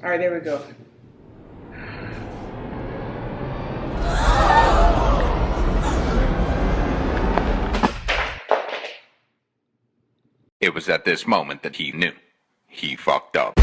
All right, there we go. It was at this moment that he knew. He fucked up.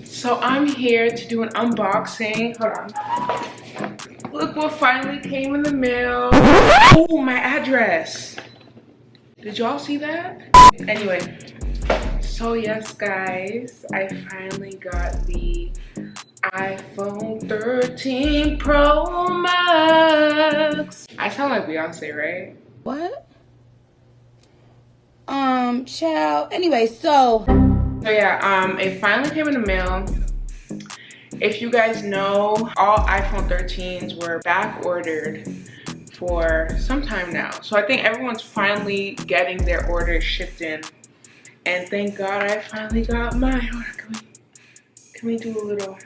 So I'm here to do an unboxing. Hold on. Look what finally came in the mail. Oh, my address. Did y'all see that? Anyway, so yes guys, I finally got the iPhone 13 Pro Max. I sound like Beyonce, right? What? Child. Anyway, so yeah, it finally came in the mail. If you guys know, all iPhone 13s were back ordered for some time now. So I think everyone's finally getting their orders shipped in. And thank God I finally got mine. Can we do a little...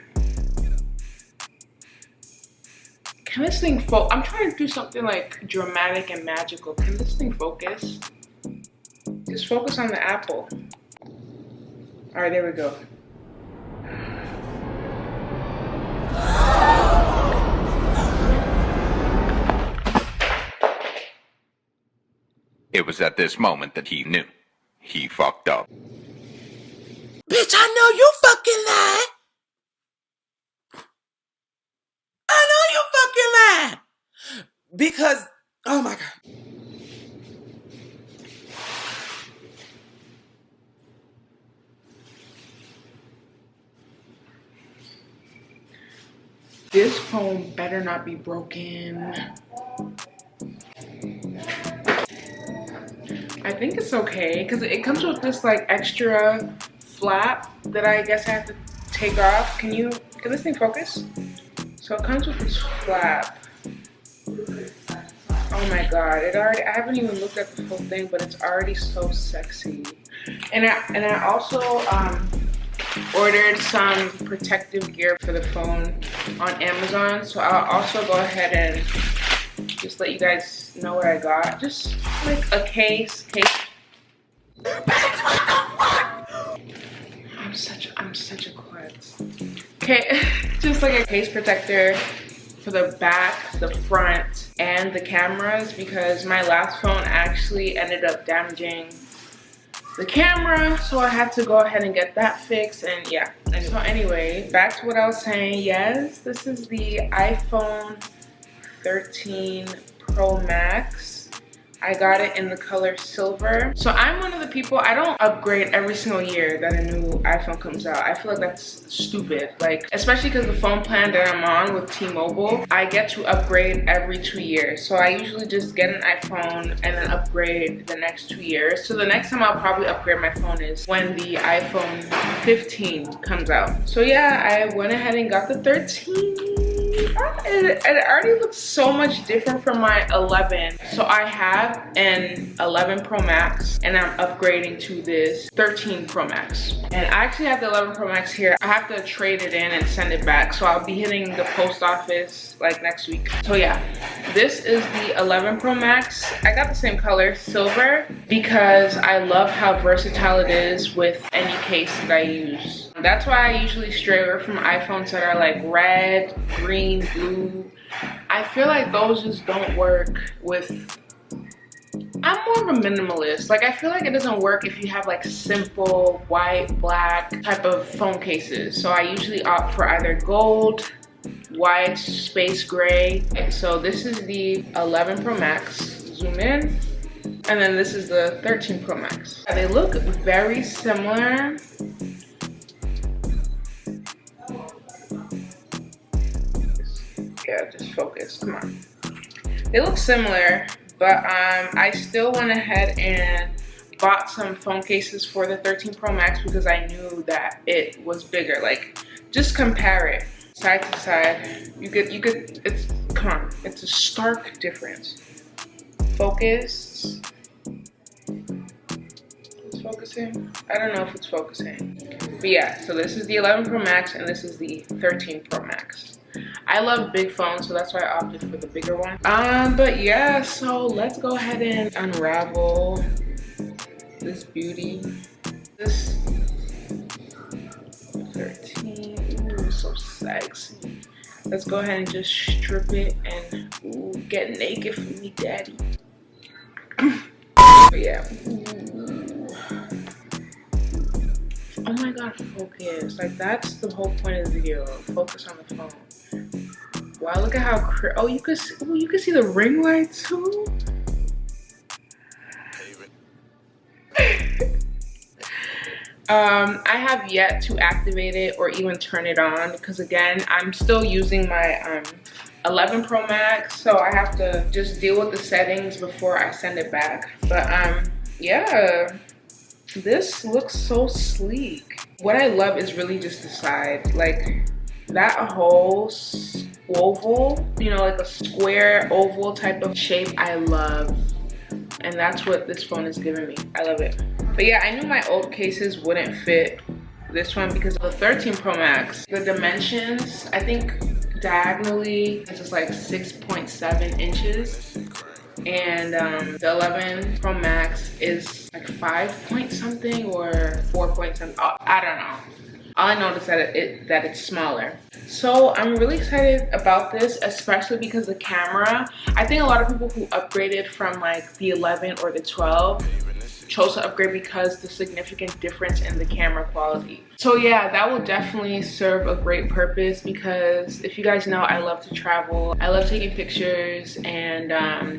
Can this thing focus? I'm trying to do something like dramatic and magical. Can this thing focus? Just focus on the apple. All right, there we go. It was at this moment that he knew. He fucked up. Bitch, I know you fucking lied. I know you fucking lied. Because, oh my God. This phone better not be broken. I think it's okay because it comes with this like extra flap that I guess I have to take off. Can this thing focus? So it comes with this flap. Oh my God, I haven't even looked at the full thing, but it's already so sexy. And I also ordered some protective gear for the phone on Amazon. So I'll also go ahead and just let you guys know what I got. Just like a case. I'm such a klutz. Okay, just like a case protector for the back, the front, and the cameras, because my last phone actually ended up damaging the camera, so I had to go ahead and get that fixed. And yeah, so anyway, back to what I was saying. Yes, this is the iPhone 13 Pro Max. I got it in the color silver. So I'm one of the people, I don't upgrade every single year that a new iPhone comes out. I feel like that's stupid. Like, especially because the phone plan that I'm on with T-Mobile, I get to upgrade every 2 years. So I usually just get an iPhone and then upgrade the next 2 years. So the next time I'll probably upgrade my phone is when the iPhone 15 comes out. So yeah, I went ahead and got the 13. It already looks so much different from my 11. So I have an 11 Pro Max and I'm upgrading to this 13 Pro Max. And I actually have the 11 Pro Max here. I have to trade it in and send it back. So I'll be hitting the post office like next week. So yeah, this is the 11 Pro Max. I got the same color, silver, because I love how versatile it is with any case that I use. That's why I usually stray away from iPhones that are like red, green, blue. I feel like those just don't work with... I'm more of a minimalist. Like, I feel like it doesn't work if you have like simple white, black type of phone cases. So I usually opt for either gold, white, space gray. So this is the 11 Pro Max. Zoom in. And then this is the 13 Pro Max. They look very similar. Yeah, just focus, come on. They look similar, but I still went ahead and bought some phone cases for the 13 Pro Max because I knew that it was bigger. Like, just compare it side to side. Come on, it's a stark difference. Focus. focusing? I don't know if it's focusing. But yeah, so this is the 11 Pro Max and this is the 13 Pro Max. I love big phones, so that's why I opted for the bigger one. But yeah, so let's go ahead and unravel this beauty. This 13, ooh, so sexy. Let's go ahead and just strip it and ooh, get naked for me, daddy. But yeah. Ooh. Oh my god, focus. Like, that's the whole point of the video. Focus on the phone. Wow, look at how oh, you can see the ring light too. I have yet to activate it or even turn it on because again, I'm still using my 11 Pro Max, so I have to just deal with the settings before I send it back. But yeah, this looks so sleek. What I love is really just the side, like that whole oval, you know, like a square oval type of shape. I love, and that's what this phone is giving me. I love it. But yeah, I knew my old cases wouldn't fit this one because of the 13 Pro Max. The dimensions, I think diagonally, it's just like 6.7 inches. And the 11 Pro Max is like 5 point something or 4 point something. Oh, I don't know. All I know is that it's smaller. So I'm really excited about this, especially because the camera. I think a lot of people who upgraded from like the 11 or the 12 chose to upgrade because the significant difference in the camera quality. So yeah, that will definitely serve a great purpose because if you guys know, I love to travel. I love taking pictures, and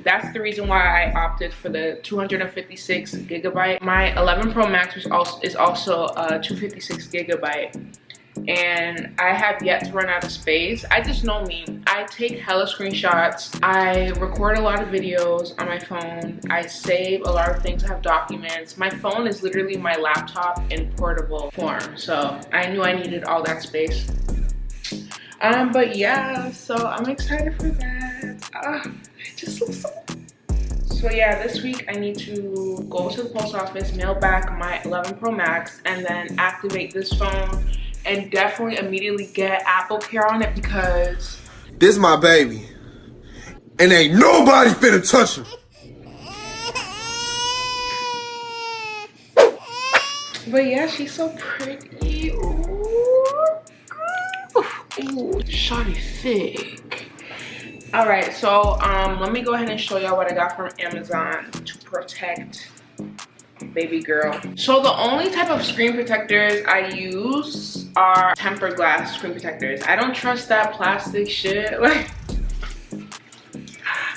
that's the reason why I opted for the 256 gigabyte. My 11 Pro Max is also 256 gigabyte. And I have yet to run out of space. I just know me. I take hella screenshots. I record a lot of videos on my phone. I save a lot of things. I have documents. My phone is literally my laptop in portable form. So I knew I needed all that space. But yeah, so I'm excited for that. It just looks so... So yeah, this week I need to go to the post office, mail back my 11 Pro Max, and then activate this phone. And definitely immediately get Apple Care on it because this my baby, and ain't nobody finna touch him. But yeah, she's so pretty. Ooh, ooh, shawty thick. All right, so let me go ahead and show y'all what I got from Amazon to protect baby girl. So the only type of screen protectors I use are tempered glass screen protectors. I don't trust that plastic shit. Like,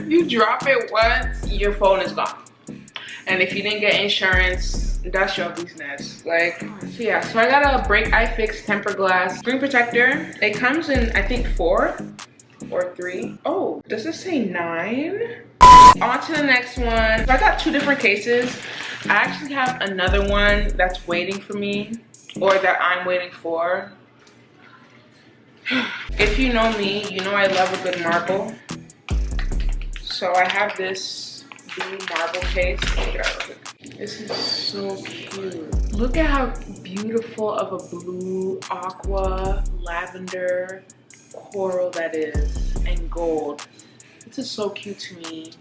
you drop it once, your phone is gone. And if you didn't get insurance, that's your business. Like, so yeah, so I got a Break iFix tempered glass screen protector. It comes in, I think, 4 or 3. Oh, does it say 9? On to the next one. So I got 2 different cases. I actually have another one that's waiting for me, or that I'm waiting for. If you know me, you know I love a good marble. So I have this blue marble case. This is so cute. Look at how beautiful of a blue, aqua, lavender, coral that is, and gold. This is so cute to me.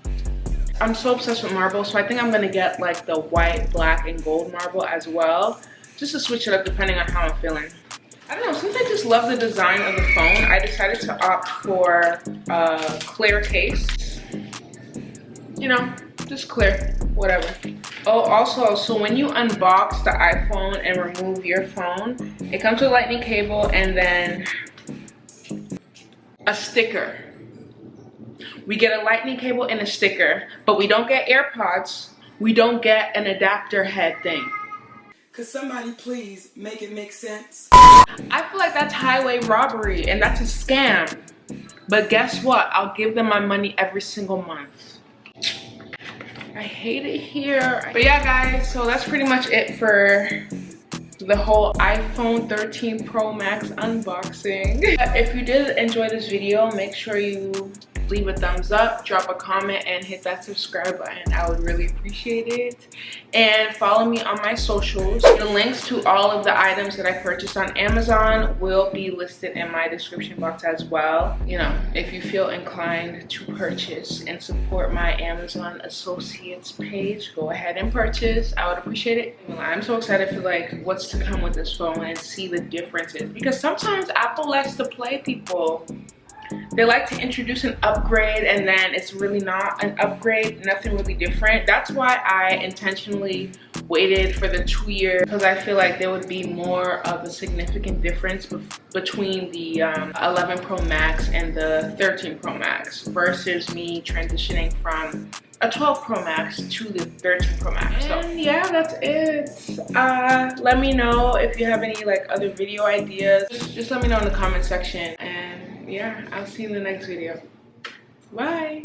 I'm so obsessed with marble, so I think I'm gonna get like the white, black, and gold marble as well, just to switch it up depending on how I'm feeling. I don't know, since I just love the design of the phone, I decided to opt for a clear case. You know, just clear, whatever. Oh, also, so when you unbox the iPhone and remove your phone, it comes with a lightning cable and then a sticker. We get a lightning cable and a sticker, but we don't get AirPods. We don't get an adapter head thing. Could somebody please make it make sense? I feel like that's highway robbery and that's a scam. But guess what? I'll give them my money every single month. I hate it here. But yeah, guys, so that's pretty much it for the whole iPhone 13 Pro Max unboxing. If you did enjoy this video, make sure you leave a thumbs up, drop a comment, and hit that subscribe button. I would really appreciate it. And follow me on my socials. The links to all of the items that I purchased on Amazon will be listed in my description box as well. You know, if you feel inclined to purchase and support my Amazon Associates page, go ahead and purchase. I would appreciate it. I'm so excited for like what's to come with this phone and see the differences, because sometimes Apple likes to play people. They like to introduce an upgrade and then it's really not an upgrade, nothing really different. That's why I intentionally waited for the 2 year, because I feel like there would be more of a significant difference between the 11 Pro Max and the 13 Pro Max versus me transitioning from a 12 Pro Max to the 13 Pro Max. So, and yeah, that's it. Let me know if you have any like other video ideas. Just let me know in the comment section, and yeah, I'll see you in the next video. Bye.